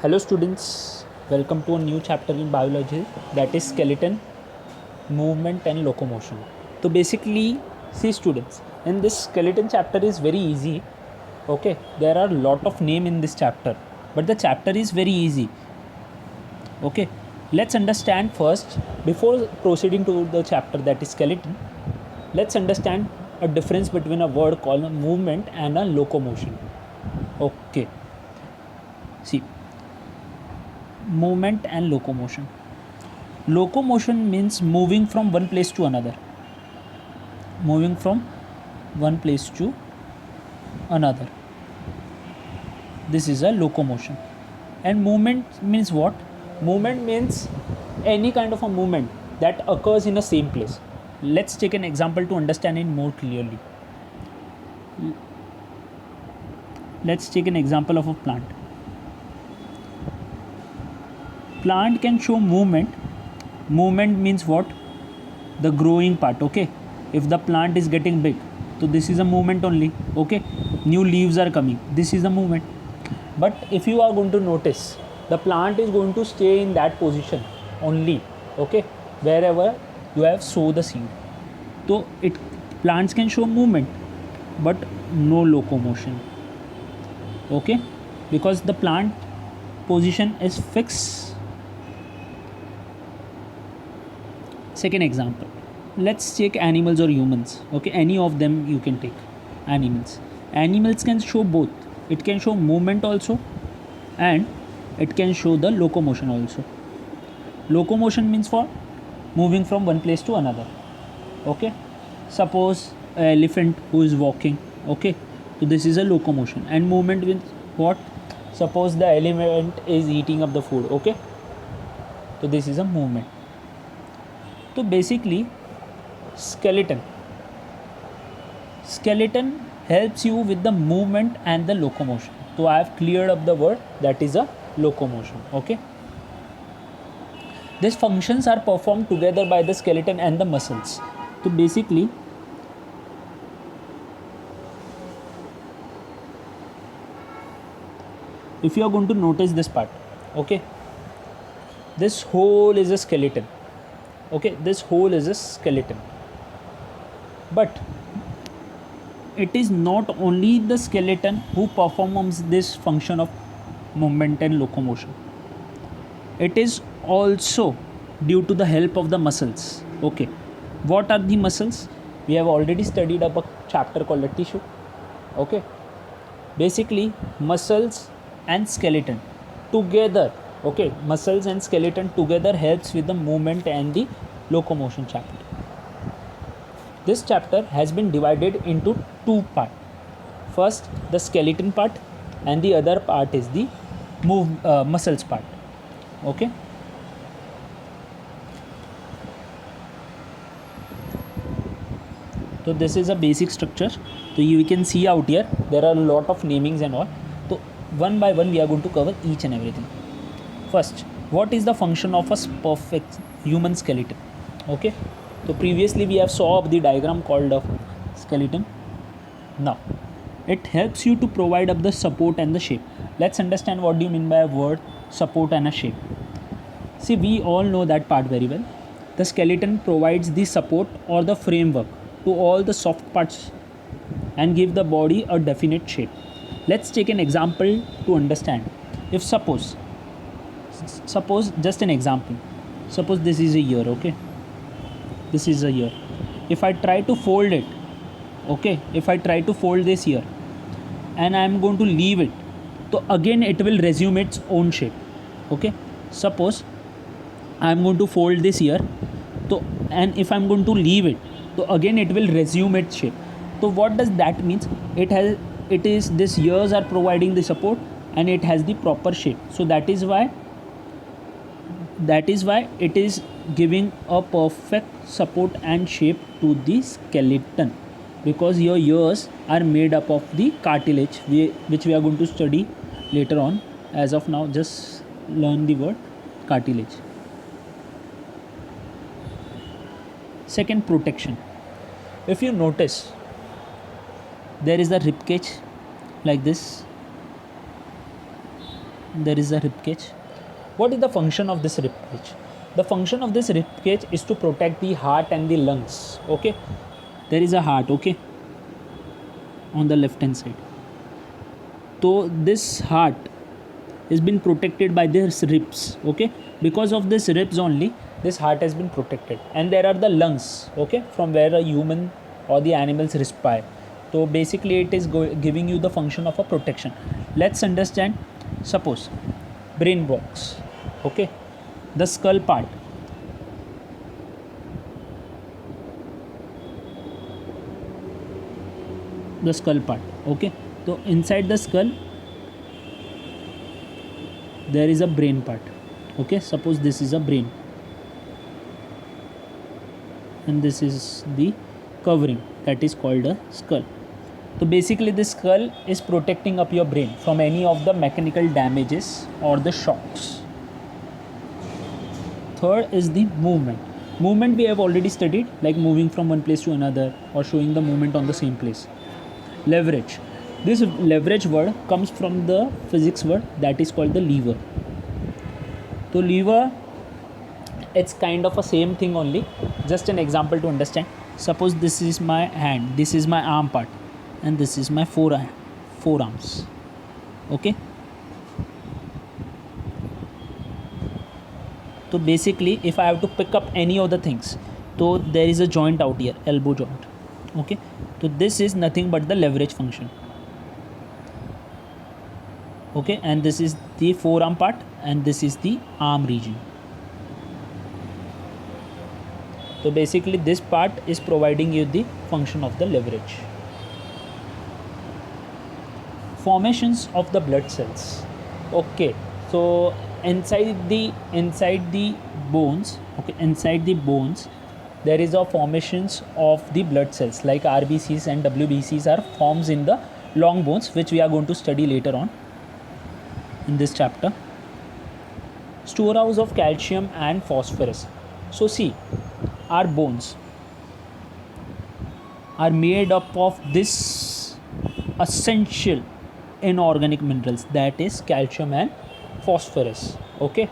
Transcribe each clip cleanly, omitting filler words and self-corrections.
Hello students, welcome to a new chapter in biology, that is skeleton, movement and locomotion. So basically, see students, in this skeleton chapter is very easy. Okay, there are lot of name in this chapter, but the chapter is very easy. Okay, let's understand first, before proceeding to the chapter that is skeleton, let's understand a difference between a word called a movement and a locomotion. Okay, see, movement and locomotion. Locomotion means moving from one place to another. Moving from one place to another. This is a locomotion. And movement means what? Movement means any kind of a movement that occurs in the same place. Let's take an example to understand it more clearly. Let's take an example of a plant. Plant can show movement. Movement means what? The growing part. Okay, if the plant is getting big, so this is a movement only. Okay, new leaves are coming, this is a movement. But if you are going to notice, the plant is going to stay in that position only. Okay, wherever you have sown the seed. So plants can show movement but no locomotion. Okay, because the plant position is fixed. Second example, let's take animals or humans. Okay, any of them you can take. Animals can show both. It can show movement also and it can show the locomotion also. Locomotion means for moving from one place to another. Okay, suppose an elephant who is walking. Okay, so this is a locomotion. And movement means what? Suppose the elephant is eating up the food. Okay, so this is a movement. So basically, skeleton helps you with the movement and the locomotion. So I have cleared up the word, that is a locomotion. Okay, these functions are performed together by the skeleton and the muscles. So basically, if you are going to notice this part, okay, this whole is a skeleton. Okay, this whole is a skeleton, but it is not only the skeleton who performs this function of movement and locomotion. It is also due to the help of the muscles. Okay, what are the muscles? We have already studied up a chapter called the tissue. Okay, basically muscles and skeleton together. Okay, muscles and skeleton together helps with the movement and the locomotion chapter. This chapter has been divided into two parts. First, the skeleton part, and the other part is the muscles part. Okay. So this is a basic structure. So you can see out here there are a lot of namings and all. So one by one we are going to cover each and everything. First, what is the function of a perfect human skeleton? Okay, so previously we have saw the diagram called of skeleton. Now it helps you to provide up the support and the shape. Let's understand what do you mean by a word support and a shape. See, we all know that part very well. The skeleton provides the support or the framework to all the soft parts and give the body a definite shape. Let's take an example to understand. If suppose just an example, suppose this is a year. Okay, this is a year. If I try to fold it, okay, if I try to fold this here and I am going to leave it, so again it will resume its own shape. Okay, suppose I am going to fold this here, so and if I am going to leave it, so again it will resume its shape. So what does that mean? It is this ears are providing the support and it has the proper shape. So that is why it is giving a perfect support and shape to the skeleton, because your ears are made up of the cartilage, which we are going to study later on. As of now, just learn the word cartilage. Second, protection. If you notice, there is the rib cage like this. there is a rib cage. What is the function of this rib cage? The function of this rib cage is to protect the heart and the lungs. Okay, there is a heart, okay, on the left hand side. So this heart has been protected by these ribs. Okay, because of this ribs only, this heart has been protected. And there are the lungs, okay, from where a human or the animals respire. So basically it is giving you the function of a protection. Let's understand. Suppose brain box, okay, the skull part, okay. So inside the skull there is a brain part, okay. Suppose this is a brain and this is the covering, that is called a skull. So basically this skull is protecting up your brain from any of the mechanical damages or the shocks. Third is the movement. Movement we have already studied, like moving from one place to another or showing the movement on the same place. Leverage. This leverage word comes from the physics word that is called the lever. So lever, it's kind of a same thing only. Just an example to understand. Suppose this is my hand, this is my arm part, and this is my forearms, okay. So basically if I have to pick up any of the things, so there is a joint out here, elbow joint, okay. So this is nothing but the leverage function, okay. And this is the forearm part and this is the arm region. So basically this part is providing you the function of the leverage. Formations of the blood cells, okay. So inside the bones, okay, inside the bones there is a formations of the blood cells, like RBCs and WBCs are forms in the long bones, which we are going to study later on in this chapter. Storehouse of calcium and phosphorus. So see, our bones are made up of this essential inorganic minerals, that is calcium and phosphorus, okay.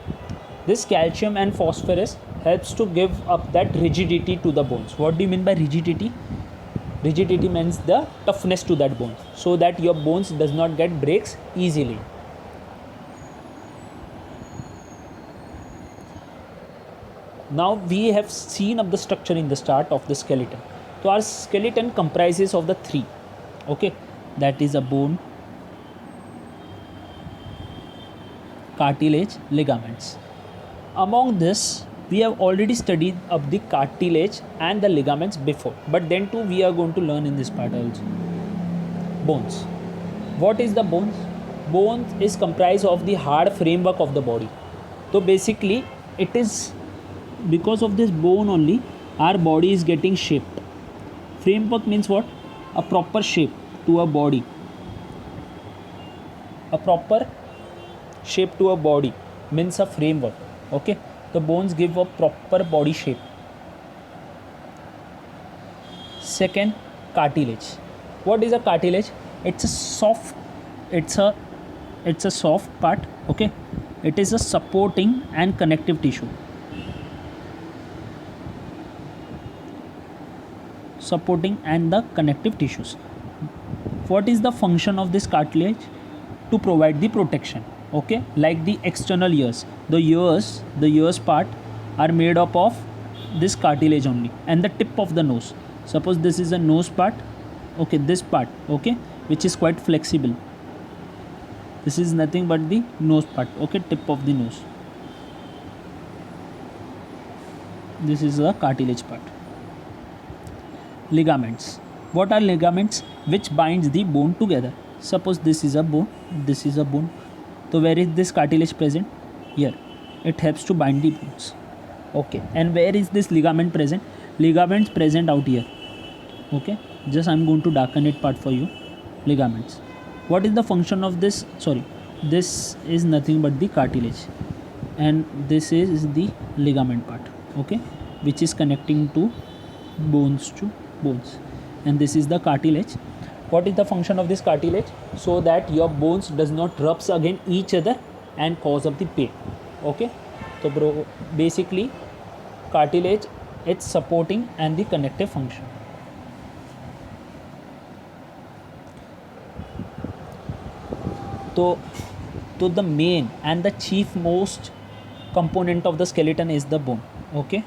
This calcium and phosphorus helps to give up that rigidity to the bones. What do you mean by rigidity? Rigidity means the toughness to that bone, so that your bones does not get breaks easily. Now we have seen of the structure in the start of the skeleton. So our skeleton comprises of the three, okay, that is a bone, cartilage, ligaments. Among this we have already studied of the cartilage and the ligaments before, but then too we are going to learn in this part also. Bones. What is the bones? Bones is comprised of the hard framework of the body. So basically it is because of this bone only our body is getting shaped. Framework means what? A proper shape to a body. A proper shape to a body means a framework, okay. The bones give a proper body shape. Second, cartilage. What is a cartilage? It's a soft part, okay. It is a supporting and connective tissue. Supporting and the connective tissues. What is the function of this cartilage? To provide the protection, okay. Like the external ears, the ears part are made up of this cartilage only, and the tip of the nose. Suppose this is a nose part, okay, this part, okay, which is quite flexible. This is nothing but the nose part, okay, tip of the nose. This is the cartilage part. Ligaments. What are ligaments? Which binds the bone together. Suppose this is a bone, this is a bone. So where is this cartilage present? Here. It helps to bind the bones, okay. And where is this ligament present? Ligaments present out here, okay. Just I'm going to darken it part for you. Ligaments. What is the function of this? Sorry, this is nothing but the cartilage, and this is the ligament part, okay, which is connecting to bones, and this is the cartilage. What is the function of this cartilage? So that your bones does not rubs against each other, and cause of the pain. Okay, so bro, basically cartilage, it's supporting and the connective function. So the main and the chief most component of the skeleton is the bone. Okay,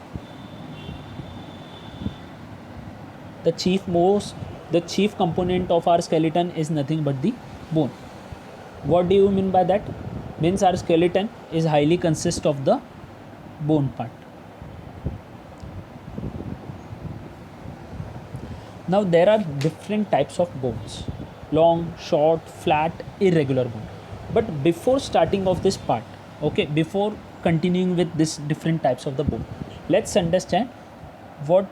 the chief component of our skeleton is nothing but the bone. What do you mean by that? Means our skeleton is highly consist of the bone part. Now there are different types of bones: long, short, flat, irregular bone. But before starting of this part, okay, before continuing with this different types of the bone, let's understand what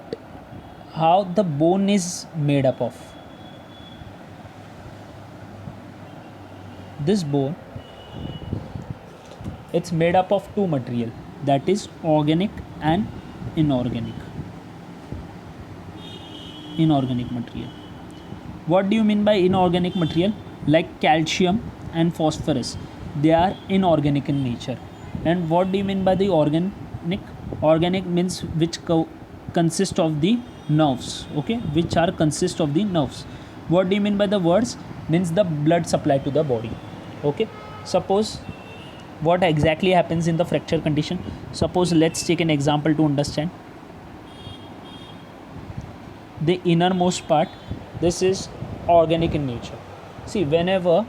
how the bone is made up of. This bone, it's made up of two material, that is organic and inorganic material. What do you mean by inorganic material? Like calcium and phosphorus, they are inorganic in nature. And what do you mean by the organic? Organic means which consist of the nerves, okay, which are consist of the nerves. What do you mean by the words? Means the blood supply to the body. Okay, suppose what exactly happens in the fracture condition. Suppose let's take an example to understand. The innermost part, this is organic in nature. See, whenever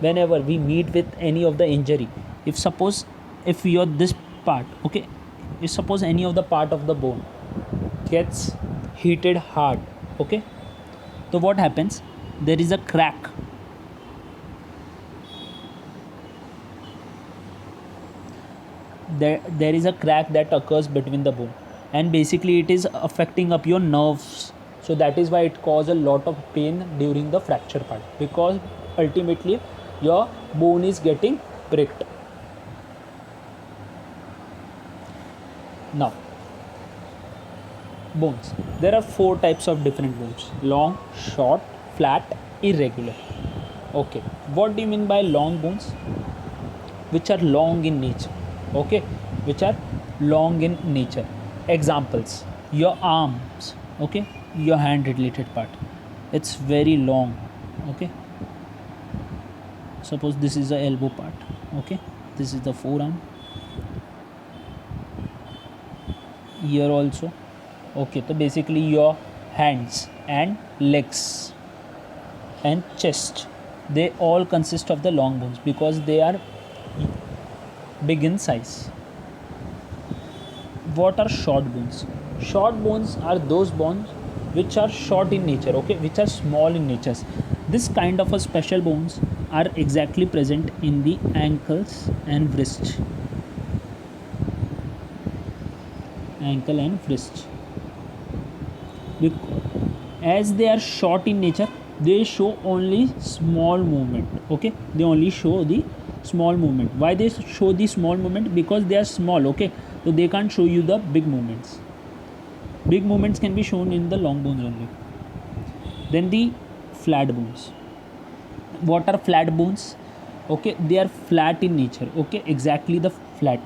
we meet with any of the injury, if suppose if your this part, okay, if suppose any of the part of the bone gets heated hard, okay, so what happens? There is a crack. There is a crack that occurs between the bone, and basically it is affecting up your nerves. So that is why it causes a lot of pain during the fracture part, because ultimately your bone is getting pricked. Now, bones, there are four types of different bones: long, short, flat, irregular. Okay, what do you mean by long bones? Which are long in nature. Okay, which are long in nature. Examples: your arms, okay, your hand related part, it's very long. Okay, suppose this is the elbow part, okay, this is the forearm, here also. Okay, so basically your hands and legs and chest, they all consist of the long bones because they are big in size. What are short bones? Short bones are those bones which are short in nature, okay, which are small in nature. This kind of a special bones are exactly present in the ankles and wrist. Ankle and wrist. As they are short in nature, they show only small movement. Okay, they only show the small movement. Why they show the small movement? Because they are small. Okay, so they can't show you the big movements. Big movements can be shown in the long bones only. Then the flat bones. What are flat bones? Okay, they are flat in nature. Okay, exactly the flat.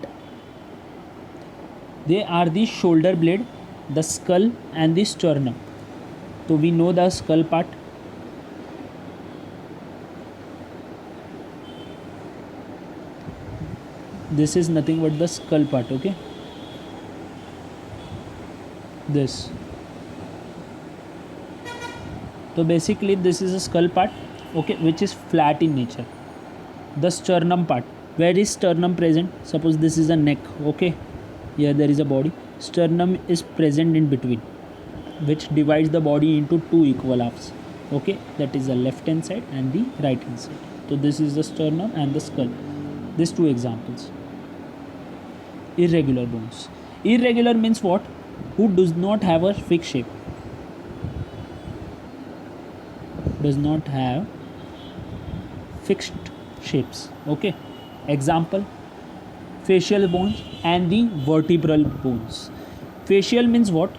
They are the shoulder blade, the skull and the sternum. So we know the skull part. This is nothing but the skull part, okay. This. So basically this is a skull part, okay, which is flat in nature. The sternum part. Where is sternum present? Suppose this is a neck, okay. Here there is a body. Sternum is present in between, which divides the body into two equal halves. Okay, that is the left hand side and the right hand side. So this is the sternum and the skull. These two examples. Irregular bones. Irregular means what? Who does not have a fixed shape. Does not have fixed shapes. Okay. Example: facial bones and the vertebral bones. Facial means what?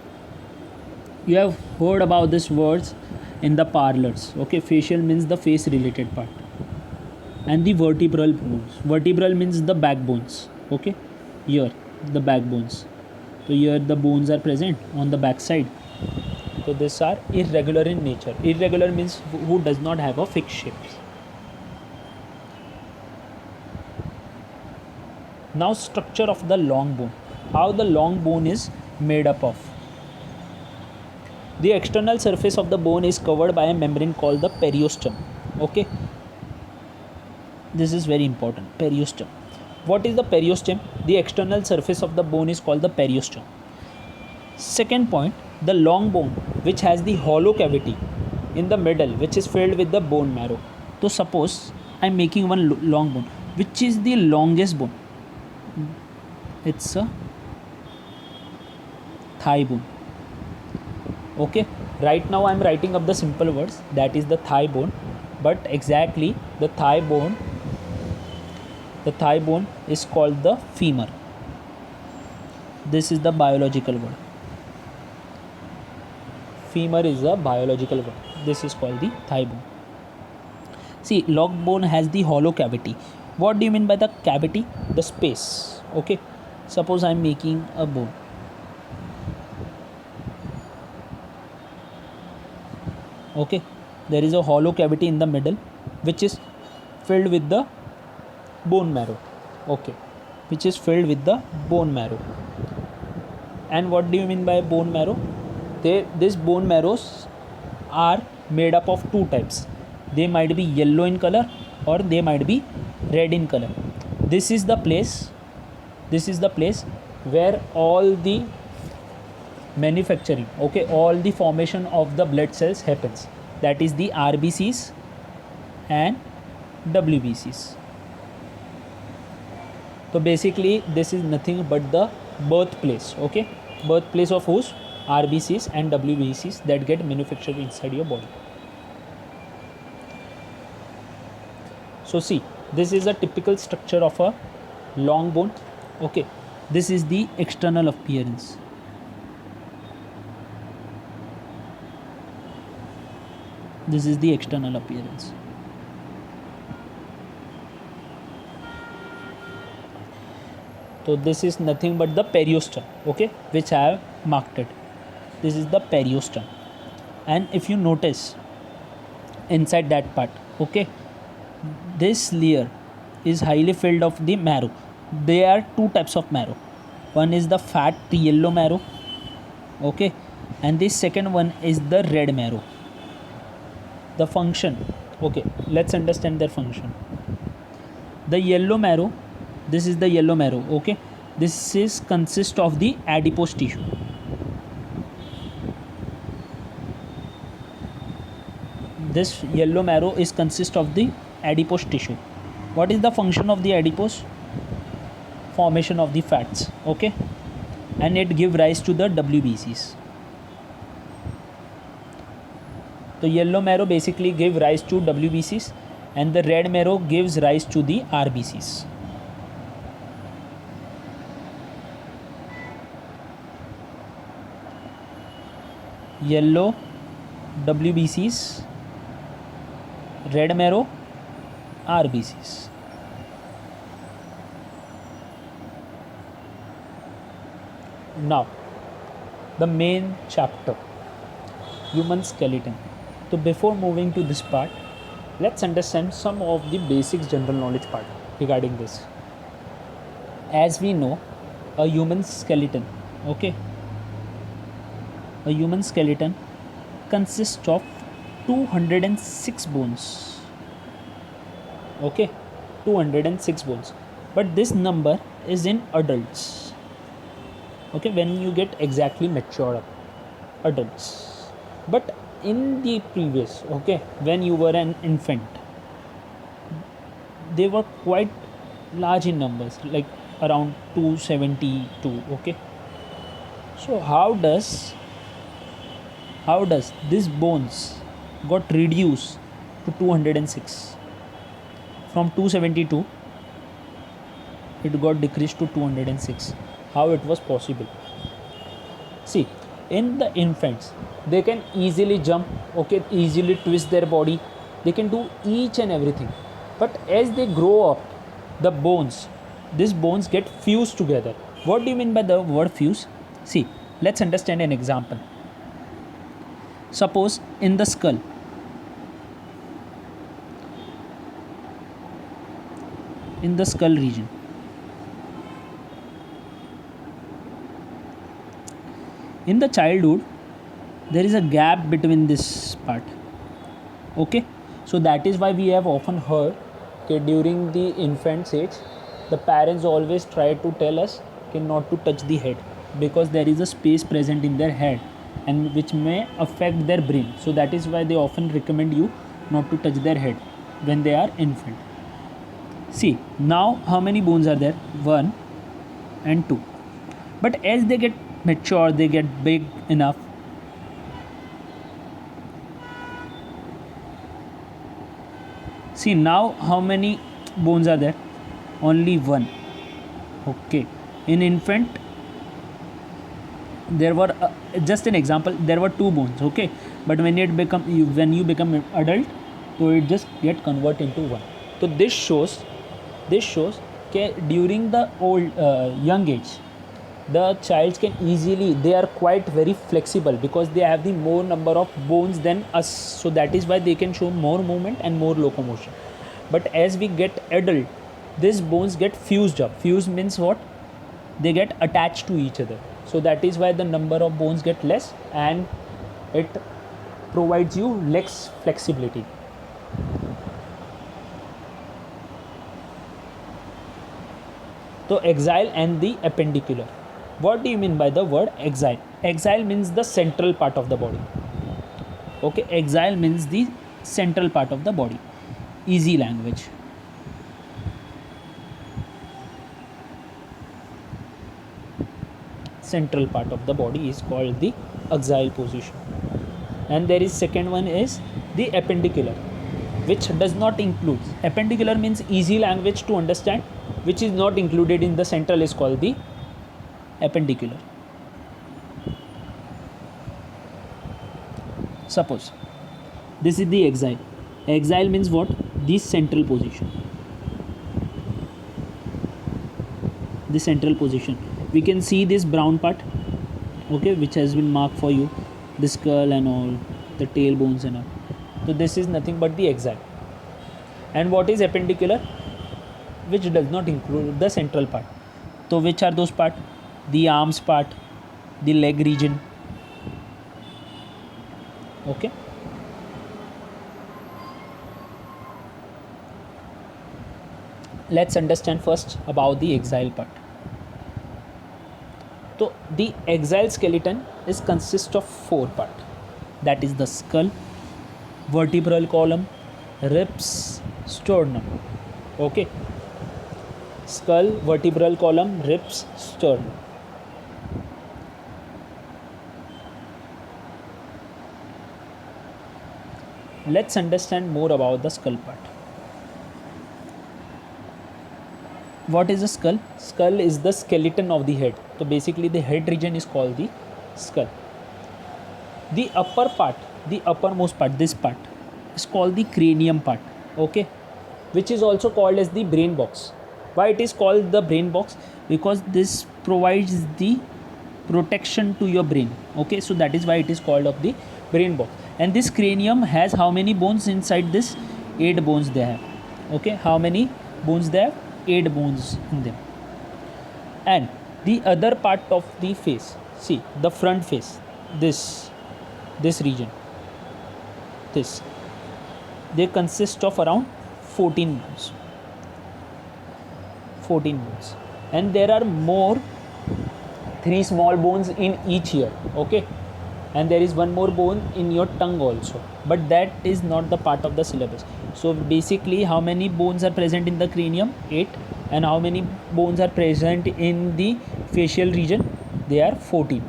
You have heard about these words in the parlors. Okay, facial means the face related part. and the vertebral bones. Vertebral means the backbones. Okay, here the backbones. So here the bones are present on the back side. So these are irregular in nature. Irregular means who does not have a fixed shape. Now structure of the long bone. How the long bone is made up of. The external surface of the bone is covered by a membrane called the periosteum. Okay. This is very important. Periosteum. What is the periosteum? The external surface of the bone is called the periosteum. Second point, the long bone which has the hollow cavity in the middle which is filled with the bone marrow. So suppose I am making one long bone. Which is the longest bone? It's a thigh bone. Okay, right now I am writing up the simple words, that is the thigh bone, but exactly the thigh bone is called the femur. This is the biological word. Femur is a biological word. This is called the thigh bone. See, long bone has the hollow cavity. What do you mean by the cavity? The space. Okay, suppose I am making a bone. Okay, there is a hollow cavity in the middle which is filled with the bone marrow. Okay, which is filled with the bone marrow. And what do you mean by bone marrow? These bone marrows are made up of two types. They might be yellow in color or they might be red in color. This is the place where all the manufacturing, okay, all the formation of the blood cells happens. That is the RBCs and WBCs. So basically this is nothing but the birthplace. Okay, birthplace of whose? RBCs and WBCs that get manufactured inside your body. So see, this is a typical structure of a long bone. Okay, this is the external appearance. This is the external appearance. So this is nothing but the periosteum, okay, which I have marked it. This is the periosteum. And if you notice inside that part, okay, this layer is highly filled of the marrow. There are two types of marrow. One is the fat yellow marrow, okay, and the second one is the red marrow. The function, okay, let's understand their function. The yellow marrow, this is the yellow marrow, okay, this is consist of the adipose tissue. This yellow marrow is consist of the adipose tissue. What is the function of the adipose? Formation of the fats, okay, and it give rise to the WBCs. The yellow marrow basically give rise to WBCs and the red marrow gives rise to the RBCs. Yellow WBCs, red marrow RBCs. Now the main chapter, human skeleton. So before moving to this part, let's understand some of the basic general knowledge part regarding this. As we know, a human skeleton, okay, a human skeleton consists of 206 bones, okay, 206 bones, but this number is in adults, okay, when you get exactly mature adults. But in the previous, okay, when you were an infant, they were quite large in numbers, like around 272, okay. So how does these bones got reduced to 206? From 272 it got decreased to 206. How it was possible? See, in the infants, they can easily jump, okay, easily twist their body, they can do each and everything. But as they grow up, these bones get fused together. What do you mean by the word fuse? See, let's understand an example. Suppose in the skull, region, in the childhood there is a gap between this part. Okay, so that is why we have often heard that during the infant age the parents always try to tell us not to touch the head, because there is a space present in their head and which may affect their brain. So that is why they often recommend you not to touch their head when they are infant. See, now how many bones are there? 1 and 2. But as they get mature, they get big enough, see now how many bones are there? Only 1. Okay, in infant there were just an example, there were 2 bones. Okay, but when you become adult, so it just get convert into 1. So this shows that during the young age the child can easily, they are quite very flexible because they have the more number of bones than us. So that is why they can show more movement and more locomotion. But as we get adult, these bones get fused up. Fused means what? They get attached to each other. So that is why the number of bones get less and it provides you less flexibility. So axile and the appendicular. What do you mean by the word axile? Axile means the central part of the body. Okay, axile means the central part of the body. Easy language. Central part of the body is called the axial position. And there is second one is the appendicular, which does not include. Appendicular means easy language to understand, which is not included in the central, is called the appendicular. Suppose this is the axile. Axile means what? The central position. The central position. We can see this brown part, okay, which has been marked for you, the skull and all, the tail bones and all. So this is nothing but the axile. And what is appendicular? Which does not include the central part. So which are those part? The arms part, the leg region. Okay. Let's understand first about the axial part. So the axial skeleton consists of 4 parts. That is the skull, vertebral column, ribs, sternum. Okay. Skull, vertebral column, ribs, sternum. Let's understand more about the skull part. What is a skull? Skull is the skeleton of the head. So basically the head region is called the skull. The upper part, the uppermost part, this part is called the cranium part. Okay, which is also called as the brain box. Why it is called the brain box? Because this provides the protection to your brain. Okay, so that is why it is called of the brain box. And this cranium has how many bones inside this? 8 bones they have. Okay, how many bones they have? 8 bones in them. And the other part of the face, see the front face, this region, this, they consist of around 14 bones. 14 bones. And there are more 3 small bones in each ear. Okay, and there is one more bone in your tongue also, but that is not the part of the syllabus. So basically how many bones are present in the cranium? 8. And how many bones are present in the facial region? They are 14.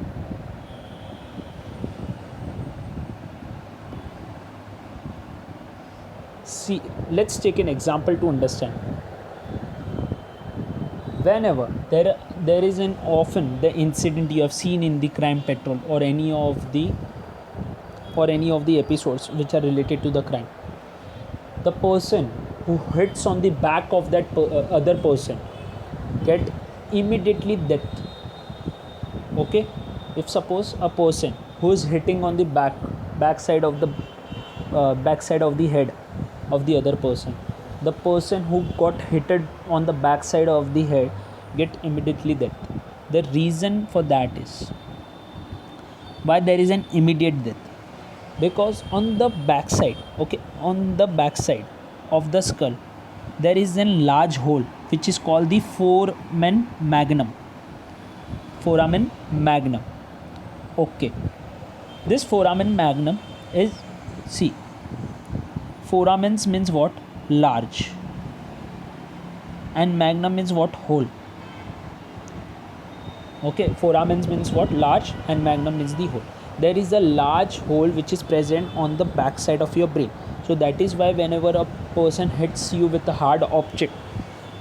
See, let's take an example to understand. Whenever there is an often the incident you have seen in the crime patrol or any of the episodes which are related to the crime, the person who hits on the back of that other person get immediately death. Okay, if suppose a person who is hitting on the backside of the backside of the head of the other person, the person who got hitted on the backside of the head get immediately death. The reason for that is why there is an immediate death, because on the backside, okay, on the backside of the skull there is a large hole which is called the foramen magnum. Foramen magnum. Okay, this foramen magnum is, see, foramens means what? Large, and magnum means what? Hole. Okay, foramens means what? Large, and magnum means the hole. There is a large hole which is present on the back side of your brain. So that is why whenever a person hits you with a hard object,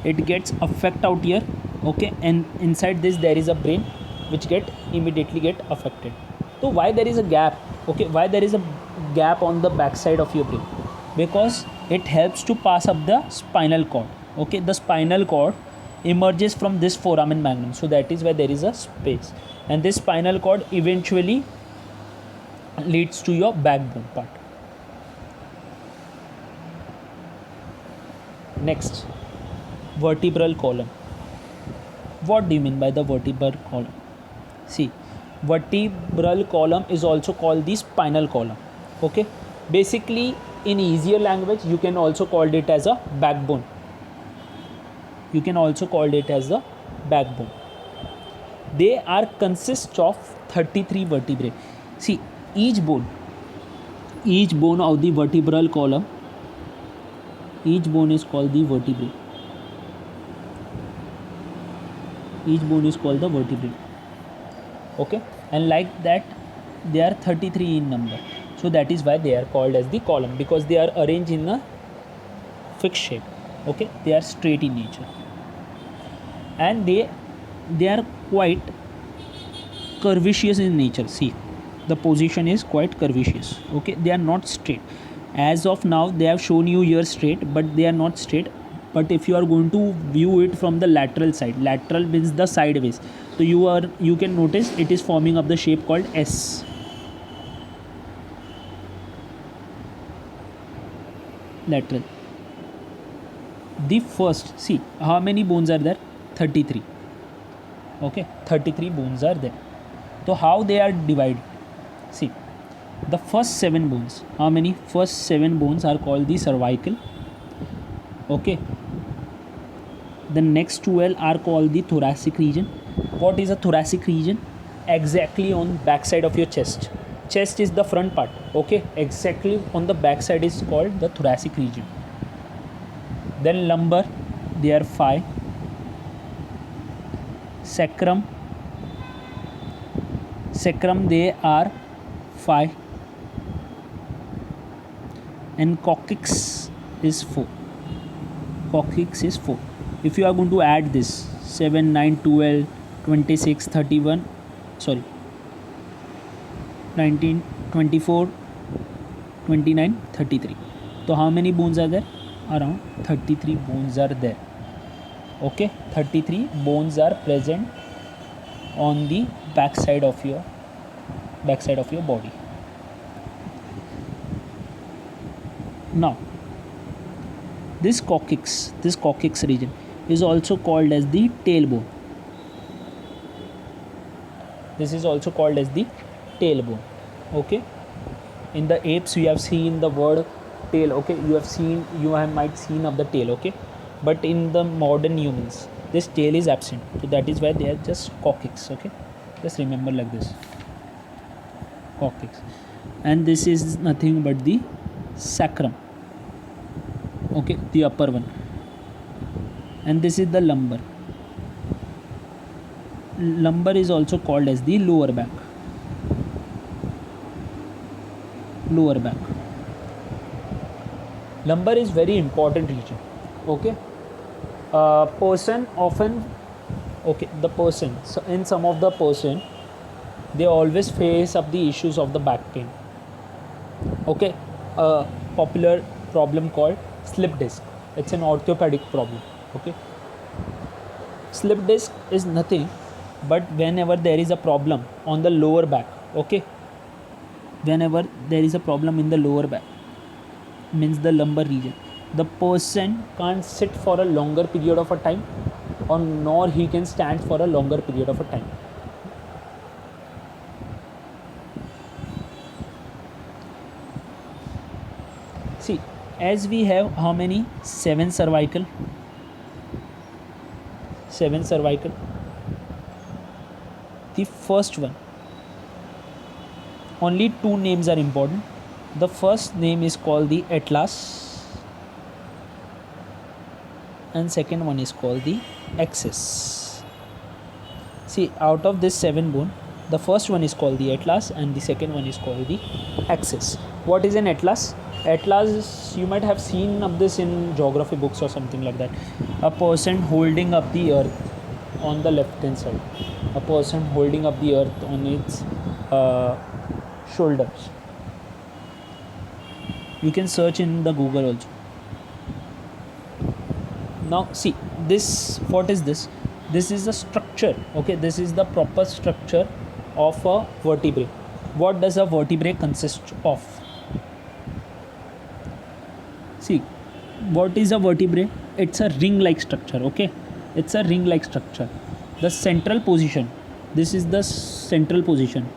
it gets affect out here. Okay, and inside this there is a brain which immediately get affected. So why there is a gap? Okay, why there is a gap on the back side of your brain? Because it helps to pass up the spinal cord. Okay, the spinal cord emerges from this foramen magnum, so that is why there is a space, and this spinal cord eventually leads to your backbone part. Next, vertebral column. What do you mean by the vertebral column? See, vertebral column is also called the spinal column. Okay, basically in easier language you can also call it as a backbone. You can also call it as a backbone. They are consist of 33 vertebrae. See, each bone of the vertebral column, each bone is called the vertebrae. Each bone is called the vertebrae. Okay, and like that they are 33 in number. So that is why they are called as the column, because they are arranged in a fixed shape. Okay, they are straight in nature, and they are quite curvaceous in nature. See, the position is quite curvaceous. Okay, they are not straight. As of now they have shown you here straight, but they are not straight. But if you are going to view it from the lateral side, lateral means the sideways, so you can notice it is forming up the shape called S. Lateral. The first, see how many bones are there? 33. Okay, 33 bones are there. So how they are divided? See, the first 7 bones, how many? First 7 bones are called the cervical. Okay, the next 12 are called the thoracic region. What is a thoracic region? Exactly on back side of your chest. Chest is the front part. Okay, exactly on the back side is called the thoracic region. Then lumbar, they are 5. Sacrum, they are 5, and coccyx is 4. Coccyx is 4. If you are going to add this 7, 9, 12, 26, 31, sorry, 19, 24, 29, 33. So how many bones are there? Around 33 bones are there. Okay, 33 bones are present on the back side of your body. Now, this coccyx region is also called as the tailbone. This is also called as the tailbone. Okay, in the apes you have seen the word tail. Okay, you might seen of the tail. Okay, but in the modern humans this tail is absent, so that is why they are just coccyx. Okay, just remember like this, coccyx. And this is nothing but the sacrum. Okay, the upper one. And this is the lumbar. Lumbar is also called as the lower back. Lumbar is very important region. Okay, person often, okay, the person, so in some of the person they always face up the issues of the back pain. Okay, a popular problem called slip disc. It's an orthopedic problem. Okay, slip disc is nothing but whenever there is a problem on the lower back. Okay, whenever there is a problem in the lower back, means the lumbar region, the person can't sit for a longer period of a time, or nor he can stand for a longer period of a time. See, as we have how many? 7 cervical. The first one, only 2 names are important. The first name is called the atlas, and second one is called the axis. See, out of this 7 bone, the first one is called the atlas and the second one is called the axis. What is an atlas? Atlas, you might have seen of this in geography books or something like that. A person holding up the earth on the left hand side, a person holding up the earth on its shoulders. You can search in the Google also. Now see this, what is this? This is a structure. Okay, this is the proper structure of a vertebrae. What does a vertebrae consist of? See, what is a vertebrae? It's a ring like structure. Okay, it's a ring like structure. The central position, this is the central position,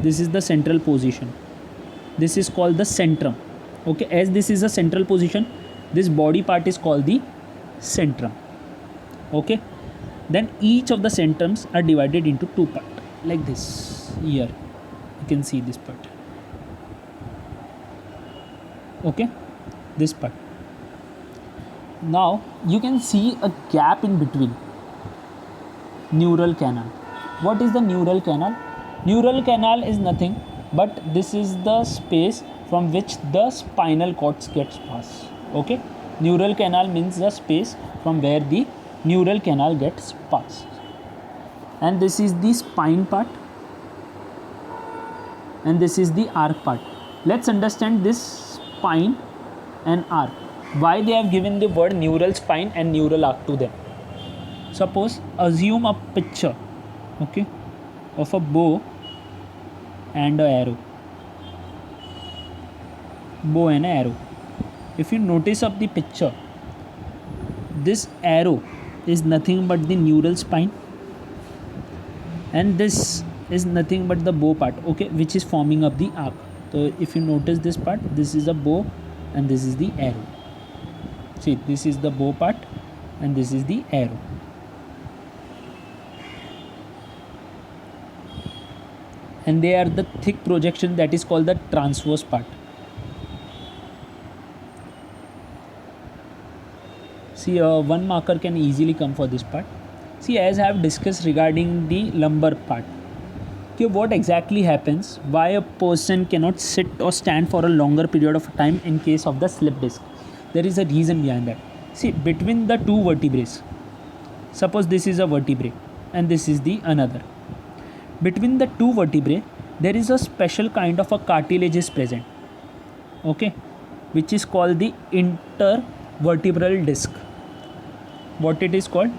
this is the central position, this is called the centrum. Okay, as this is a central position, this body part is called the centrum. Okay, then each of the centrums are divided into 2 parts like this. Here you can see this part. Okay, this part. Now you can see a gap in between. Neural canal. What is the neural canal? Neural canal is nothing but this is the space from which the spinal cords gets passed. Okay, neural canal means the space from where the neural canal gets passed, and this is the spine part and this is the arc part. Let's understand this spine and arc, why they have given the word neural spine and neural arc to them. Suppose assume a picture, okay, of a bow and an arrow. Bow and an arrow. If you notice up the picture, this arrow is nothing but the neural spine, and this is nothing but the bow part, okay, which is forming up the arc. So if you notice this part, this is a bow and this is the arrow. See, this is the bow part and this is the arrow. And they are the thick projection that is called the transverse part. See, 1 marker can easily come for this part. See, as I have discussed regarding the lumbar part, okay, what exactly happens, why a person cannot sit or stand for a longer period of time in case of the slip disc. There is a reason behind that. See, between the 2 vertebrae, suppose this is a vertebrae and this is the another. Between the 2 vertebrae, there is a special kind of a cartilage is present, okay, which is called the intervertebral disc. What it is called?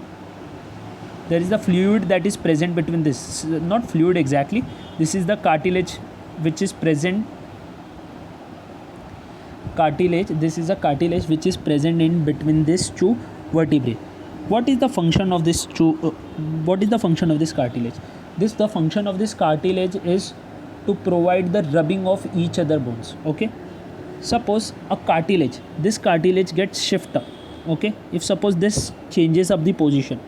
There is a fluid that is present between this, not fluid exactly, this is the cartilage which is present. This is a cartilage which is present in between these 2 vertebrae. What is the function of this cartilage? The function of this cartilage is to provide the rubbing of each other bones. Okay, suppose a cartilage, this cartilage gets shift up. Okay, if suppose this changes up the position,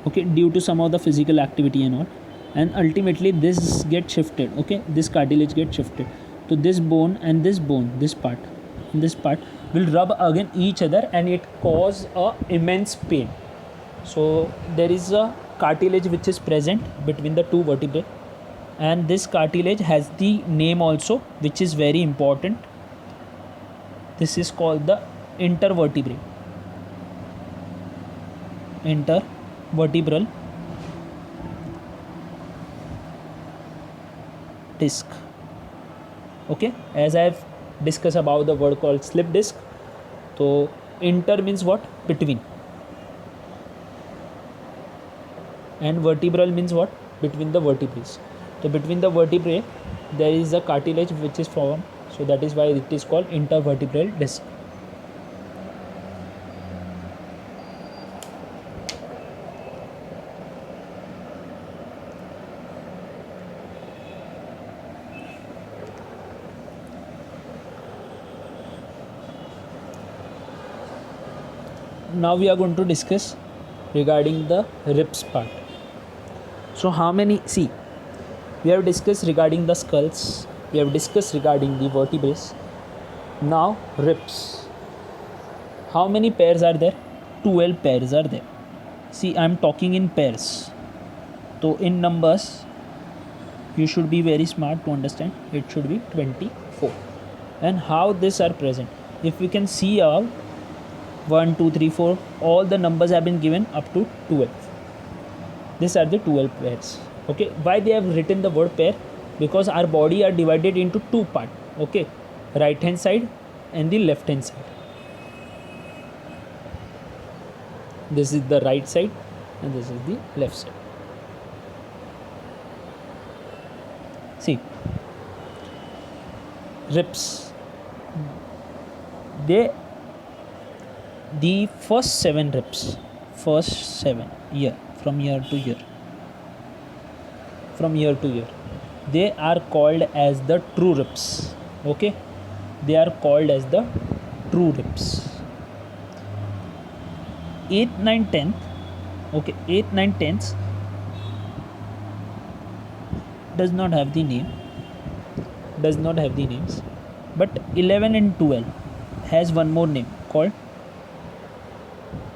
okay, due to some of the physical activity and all, and ultimately this gets shifted. Okay, this cartilage gets shifted to this bone, and this bone, this part will rub against each other and it cause a immense pain. So there is a cartilage which is present between the 2 vertebrae, and this cartilage has the name also, which is very important. This is called the intervertebral disc. Okay, as I have discuss about the word called slip disc. So inter means what? Between. And vertebral means what? Between the vertebrae. So between the vertebrae there is a cartilage which is formed, so that is why it is called intervertebral disc. Now we are going to discuss regarding the ribs part. So how many, see, we have discussed regarding the skulls, we have discussed regarding the vertebrae. Now ribs. How many pairs are there? 12 pairs are there. See, I am talking in pairs. So in numbers, you should be very smart to understand. It should be 24. And how these are present? If we can see out 1, 2, 3, 4, all the numbers have been given up to 12. These are the 12 pairs. Okay, why they have written the word pair? Because our body are divided into two parts. Okay, right hand side and the left hand side. This is the right side and this is the left side. See, ribs, the first 7 ribs, first 7 year, from year to year, they are called as the true ribs. Okay, they are called as the true ribs. 8th, 9th, 10th, okay, 8th, 9th, 10th does not have the name, but 11 and 12 has one more name called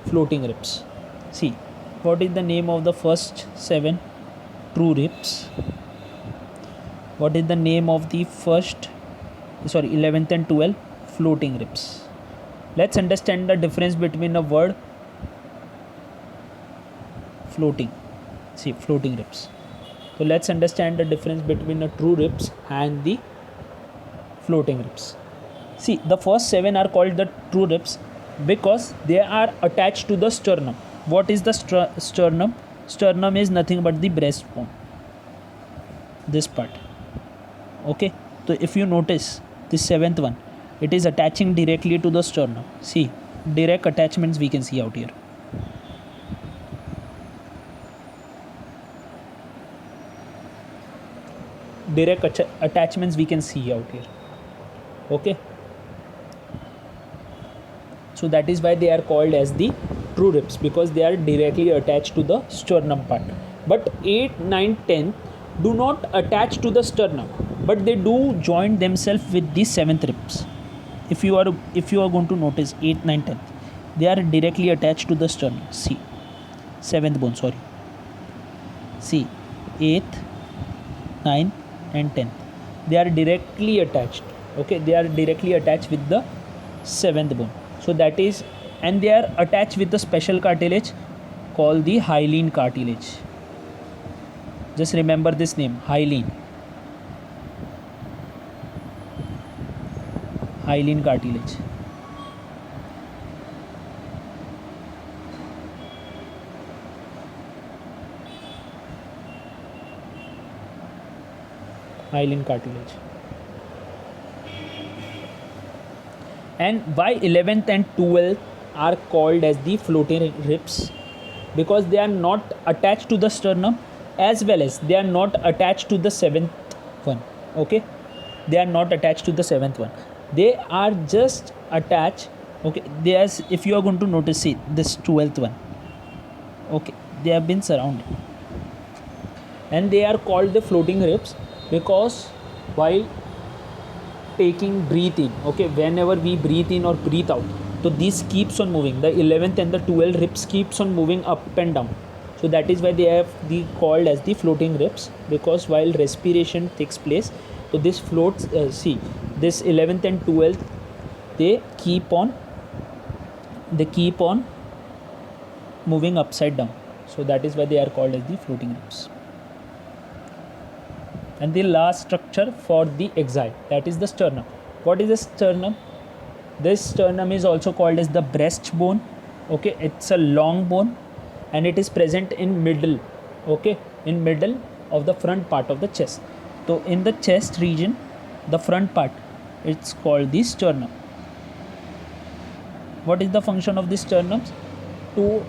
floating ribs. See, what is the name of the first 7 true ribs? What is the name of the 11th and 12th floating ribs? Let's understand the difference between a word floating. See, floating ribs. So let's understand the difference between the true ribs and the floating ribs. See, the first 7 are called the true ribs because they are attached to the sternum. What is the sternum? Sternum is nothing but the breastbone, this part. Okay, so if you notice the 7th one, it is attaching directly to the sternum. See, direct attachments we can see out here. Direct attachments we can see out here. Okay, so that is why they are called as the true ribs, because they are directly attached to the sternum part. But 8, 9, 10 do not attach to the sternum, but they do join themselves with the 7th ribs. If you are going to notice 8, 9, 10, they are directly attached to the sternum. See, 7th bone, sorry. See, 8th, 9 and 10, they are directly attached. Okay, they are directly attached with the 7th bone. So that is, and they are attached with the special cartilage called the hyaline cartilage. Just remember this name, hyaline cartilage. Hyaline cartilage. And why 11th and 12th are called as the floating ribs? Because they are not attached to the sternum, as well as they are not attached to the 7th one. Okay, they are not attached to the 7th one. They are just attached. Okay, they are, if you are going to notice, see this 12th one. Okay, they have been surrounded, and they are called the floating ribs because while taking breathe in, okay, whenever we breathe in or breathe out, so this keeps on moving. The 11th and the 12th ribs keeps on moving up and down. So that is why they have the called as the floating ribs, because while respiration takes place, so this floats. See, this 11th and 12th, they keep on moving upside down. So that is why they are called as the floating ribs. And the last structure for the axilla, that is the sternum. What is the sternum? This sternum is also called as the breastbone. Okay, it's a long bone and it is present in middle. Okay, in middle of the front part of the chest. So in the chest region, the front part, it's called the sternum. What is the function of the sternums? To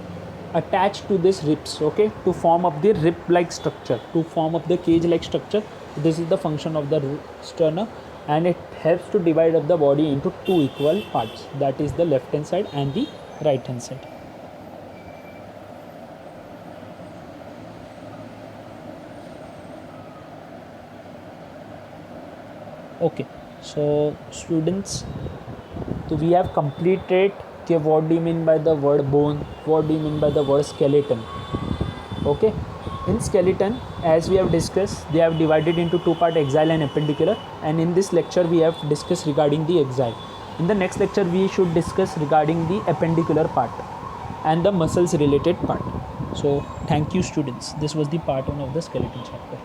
attach to this ribs, okay, to form up the rib like structure, to form up the cage like structure. This is the function of the sternum, and it helps to divide up the body into two equal parts, that is the left hand side and the right hand side. Okay, so students, so we have completed okay, what do you mean by the word bone, what do you mean by the word skeleton. Okay, in skeleton, as we have discussed, they have divided into two parts, axial and appendicular, and in this lecture we have discussed regarding the axial. In the next lecture we should discuss regarding the appendicular part and the muscles related part. So thank you students, this was the part 1 of the skeleton chapter.